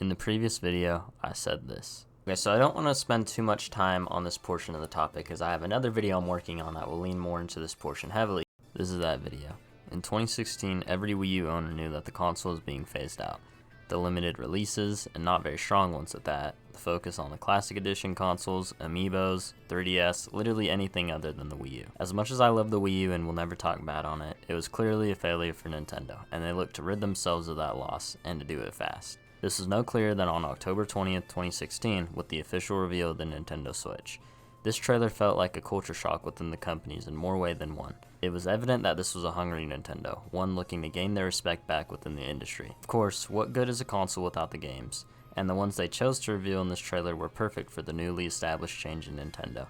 In the previous video, I said this. Okay, so I don't want to spend too much time on this portion of the topic because I have another video I'm working on that will lean more into this portion heavily. This is that video. In 2016, every Wii U owner knew that the console was being phased out. The limited releases, and not very strong ones at that, the focus on the Classic Edition consoles, Amiibos, 3DS, literally anything other than the Wii U. As much as I love the Wii U and will never talk bad on it, it was clearly a failure for Nintendo, and they looked to rid themselves of that loss, and to do it fast. This was no clearer than on October 20th, 2016, with the official reveal of the Nintendo Switch. This trailer felt like a culture shock within the companies in more way than one. It was evident that this was a hungry Nintendo, one looking to gain their respect back within the industry. Of course, what good is a console without the games? And the ones they chose to reveal in this trailer were perfect for the newly established change in Nintendo.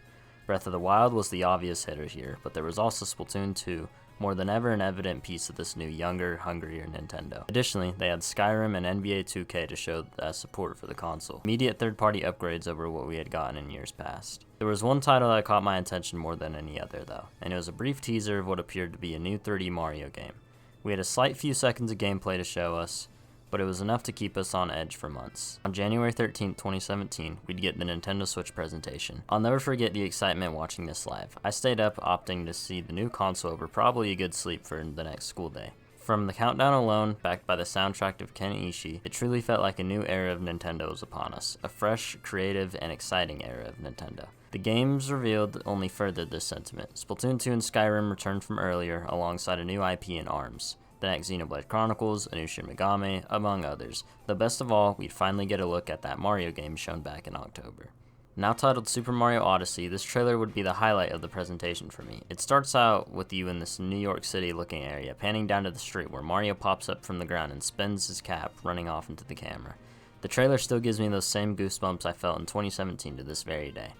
Breath of the Wild was the obvious hitter here, but there was also Splatoon 2, more than ever an evident piece of this new younger, hungrier Nintendo. Additionally, they had Skyrim and NBA 2K to show support for the console. Immediate third-party upgrades over what we had gotten in years past. There was one title that caught my attention more than any other though, and it was a brief teaser of what appeared to be a new 3D Mario game. We had a slight few seconds of gameplay to show us, but it was enough to keep us on edge for months. On January 13th, 2017, we'd get the Nintendo Switch presentation. I'll never forget the excitement watching this live. I stayed up opting to see the new console over probably a good sleep for the next school day. From the countdown alone, backed by the soundtrack of Ken Ishii, it truly felt like a new era of Nintendo was upon us. A fresh, creative, and exciting era of Nintendo. The games revealed only furthered this sentiment. Splatoon 2 and Skyrim returned from earlier, alongside a new IP in ARMS. The next Xenoblade Chronicles, a new Shin Megami, among others. The best of all, we'd finally get a look at that Mario game shown back in October. Now titled Super Mario Odyssey, this trailer would be the highlight of the presentation for me. It starts out with you in this New York City looking area, panning down to the street where Mario pops up from the ground and spins his cap, running off into the camera. The trailer still gives me those same goosebumps I felt in 2017 to this very day.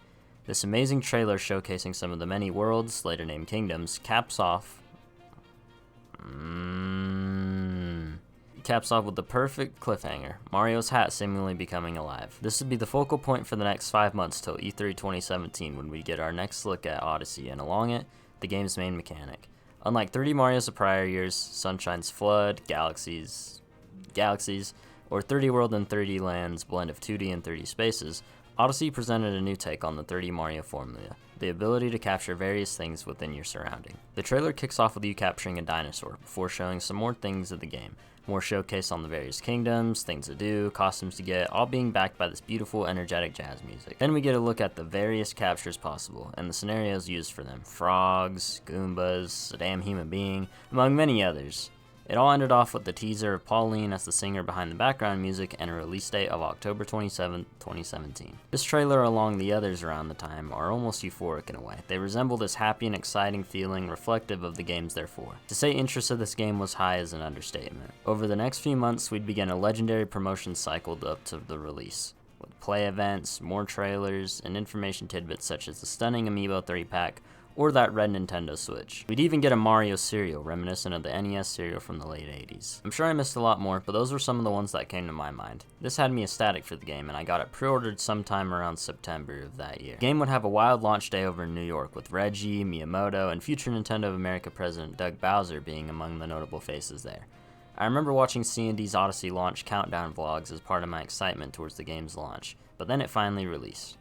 This amazing trailer showcasing some of the many worlds, later named kingdoms, caps off with the perfect cliffhanger, Mario's hat seemingly becoming alive. This would be the focal point for the next 5 months till E3 2017 when we get our next look at Odyssey, and along it, the game's main mechanic. Unlike 3D Mario's of prior years, Sunshine's Flood, Galaxies, or 3D World and 3D Land's blend of 2D and 3D spaces, Odyssey presented a new take on the 3D Mario formula, the ability to capture various things within your surrounding. The trailer kicks off with you capturing a dinosaur, before showing some more things of the game. More showcase on the various kingdoms, things to do, costumes to get, all being backed by this beautiful, energetic jazz music. Then we get a look at the various captures possible, and the scenarios used for them. Frogs, Goombas, a damn human being, among many others. It all ended off with the teaser of Pauline as the singer behind the background music and a release date of October 27, 2017. This trailer, along the others around the time, are almost euphoric in a way. They resemble this happy and exciting feeling reflective of the games they're for. To say interest of this game was high is an understatement. Over the next few months, we'd begin a legendary promotion cycle up to the release, with play events, more trailers, and information tidbits such as the stunning Amiibo 3-pack, or that red Nintendo Switch. We'd even get a Mario cereal, reminiscent of the NES cereal from the late 80s. I'm sure I missed a lot more, but those were some of the ones that came to my mind. This had me ecstatic for the game, and I got it pre-ordered sometime around September of that year. The game would have a wild launch day over in New York, with Reggie, Miyamoto, and future Nintendo of America president Doug Bowser being among the notable faces there. I remember watching C&D's Odyssey launch countdown vlogs as part of my excitement towards the game's launch, but then it finally released.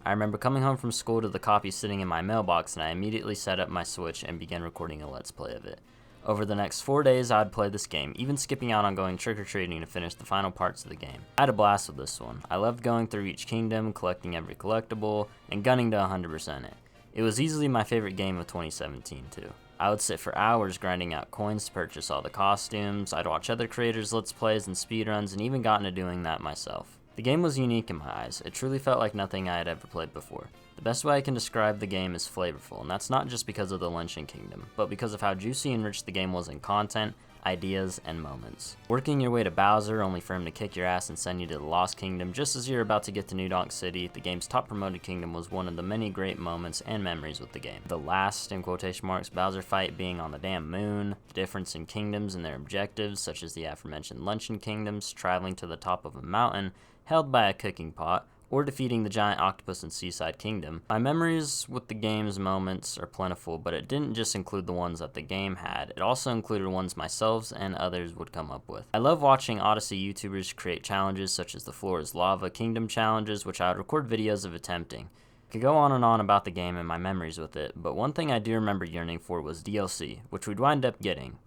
I remember coming home from school to the copy sitting in my mailbox, and I immediately set up my Switch and began recording a Let's Play of it. Over the next 4 days, I'd play this game, even skipping out on going trick-or-treating to finish the final parts of the game. I had a blast with this one. I loved going through each kingdom, collecting every collectible, and gunning to 100% it. It was easily my favorite game of 2017 too. I would sit for hours grinding out coins to purchase all the costumes, I'd watch other creators' Let's Plays and speedruns, and even got into doing that myself. The game was unique in my eyes. It truly felt like nothing I had ever played before. The best way I can describe the game is flavorful, and that's not just because of the Lynching Kingdom, but because of how juicy and rich the game was in content, ideas, and moments. Working your way to Bowser only for him to kick your ass and send you to the Lost Kingdom just as you're about to get to New Donk City, the game's top promoted kingdom, was one of the many great moments and memories with the game. The last, in quotation marks, Bowser fight being on the damn moon, the difference in kingdoms and their objectives, such as the aforementioned Luncheon Kingdoms, traveling to the top of a mountain, held by a cooking pot, or defeating the giant octopus in Seaside Kingdom. My memories with the game's moments are plentiful, but it didn't just include the ones that the game had, it also included ones myself and others would come up with. I love watching Odyssey YouTubers create challenges such as the Floor is Lava Kingdom challenges, which I would record videos of attempting. I could go on and on about the game and my memories with it, but one thing I do remember yearning for was DLC, which we'd wind up getting.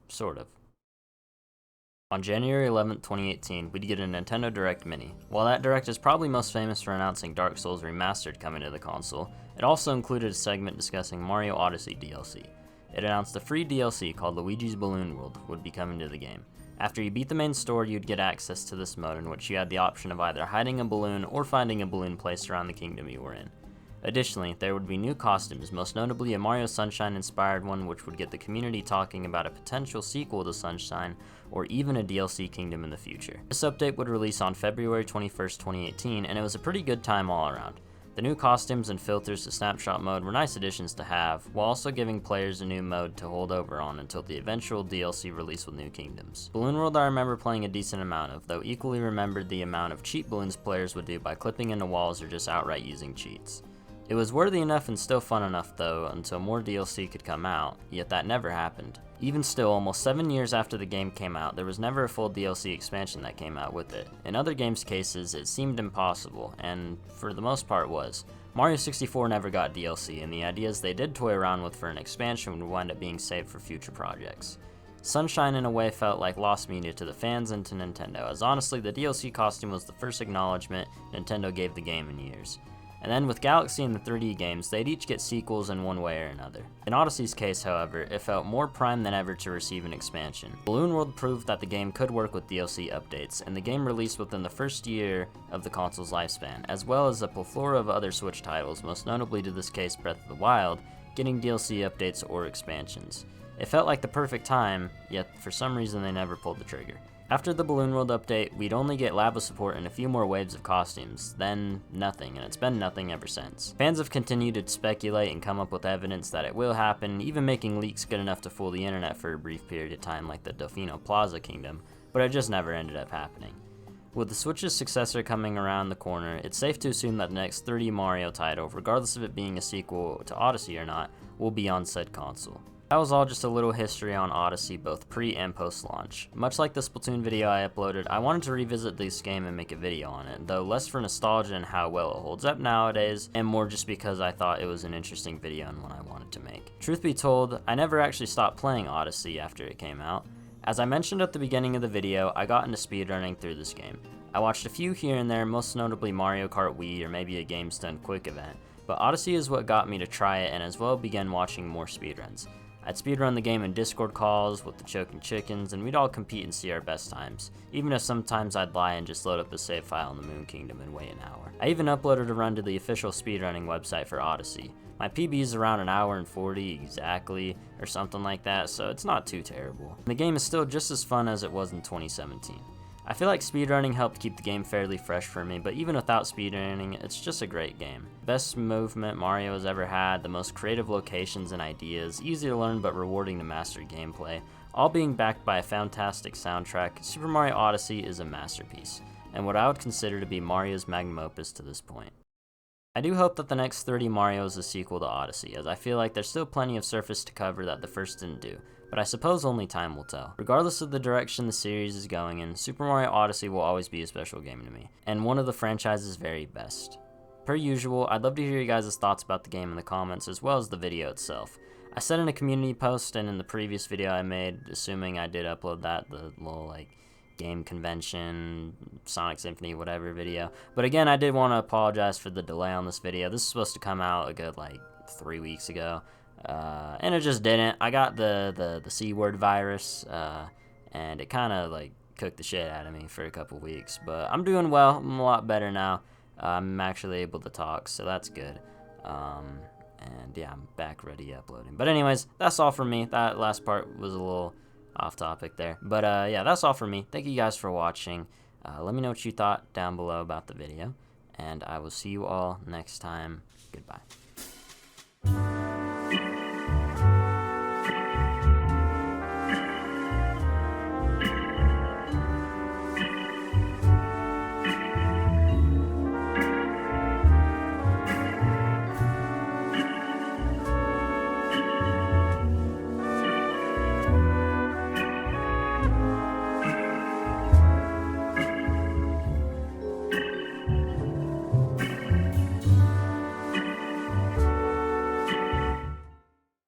Sort of. On January 11th, 2018, we'd get a Nintendo Direct Mini. While that Direct is probably most famous for announcing Dark Souls Remastered coming to the console, it also included a segment discussing Mario Odyssey DLC. It announced a free DLC called Luigi's Balloon World would be coming to the game. After you beat the main story, you'd get access to this mode in which you had the option of either hiding a balloon or finding a balloon placed around the kingdom you were in. Additionally, there would be new costumes, most notably a Mario Sunshine inspired one which would get the community talking about a potential sequel to Sunshine or even a DLC kingdom in the future. This update would release on February 21st, 2018, and it was a pretty good time all around. The new costumes and filters to Snapshot mode were nice additions to have, while also giving players a new mode to hold over on until the eventual DLC release with new kingdoms. Balloon World I remember playing a decent amount of, though equally remembered the amount of cheat balloons players would do by clipping into walls or just outright using cheats. It was worthy enough and still fun enough though until more DLC could come out, yet that never happened. Even still, almost 7 years after the game came out, there was never a full DLC expansion that came out with it. In other games' cases, it seemed impossible, and for the most part was. Mario 64 never got DLC, and the ideas they did toy around with for an expansion would wind up being saved for future projects. Sunshine in a way felt like lost media to the fans and to Nintendo, as honestly the DLC costume was the first acknowledgement Nintendo gave the game in years. And then with Galaxy and the 3D games, they'd each get sequels in one way or another. In Odyssey's case, however, it felt more prime than ever to receive an expansion. Balloon World proved that the game could work with DLC updates, and the game released within the first year of the console's lifespan, as well as a plethora of other Switch titles, most notably to this case Breath of the Wild, getting DLC updates or expansions. It felt like the perfect time, yet for some reason they never pulled the trigger. After the Balloon World update, we'd only get lava support and a few more waves of costumes, then nothing, and it's been nothing ever since. Fans have continued to speculate and come up with evidence that it will happen, even making leaks good enough to fool the internet for a brief period of time like the Delfino Plaza Kingdom, but it just never ended up happening. With the Switch's successor coming around the corner, it's safe to assume that the next 3D Mario title, regardless of it being a sequel to Odyssey or not, will be on said console. That was all just a little history on Odyssey, both pre and post-launch. Much like the Splatoon video I uploaded, I wanted to revisit this game and make a video on it, though less for nostalgia and how well it holds up nowadays, and more just because I thought it was an interesting video and one I wanted to make. Truth be told, I never actually stopped playing Odyssey after it came out. As I mentioned at the beginning of the video, I got into speedrunning through this game. I watched a few here and there, most notably Mario Kart Wii or maybe a GameStun quick event, but Odyssey is what got me to try it and as well began watching more speedruns. I'd speedrun the game in Discord calls with the choking chickens, and we'd all compete and see our best times, even if sometimes I'd lie and just load up a save file in the Moon Kingdom and wait an hour. I even uploaded a run to the official speedrunning website for Odyssey. My PB is around 1 hour and 40 exactly, or something like that, so it's not too terrible. And the game is still just as fun as it was in 2017. I feel like speedrunning helped keep the game fairly fresh for me, but even without speedrunning, it's just a great game. Best movement Mario has ever had, the most creative locations and ideas, easy to learn but rewarding to master gameplay, all being backed by a fantastic soundtrack. Super Mario Odyssey is a masterpiece, and what I would consider to be Mario's magnum opus to this point. I do hope that the next 30 Mario is a sequel to Odyssey, as I feel like there's still plenty of surface to cover that the first didn't do, but I suppose only time will tell. Regardless of the direction the series is going in, Super Mario Odyssey will always be a special game to me, and one of the franchise's very best. Per usual, I'd love to hear you guys' thoughts about the game in the comments as well as the video itself. I said in a community post and in the previous video I made, assuming I did upload that, the little game convention, Sonic Symphony, whatever video. But again, I did want to apologize for the delay on this video. This is supposed to come out a good 3 weeks ago. And it just didn't. I got the C-word virus, and it kind of cooked the shit out of me for a couple weeks. But I'm doing well. I'm a lot better now. I'm actually able to talk, so that's good. And yeah, I'm back ready uploading. But anyways, that's all for me. That last part was a little off topic there. But yeah, that's all for me. Thank you guys for watching. Let me know what you thought down below about the video. And I will see you all next time. Goodbye.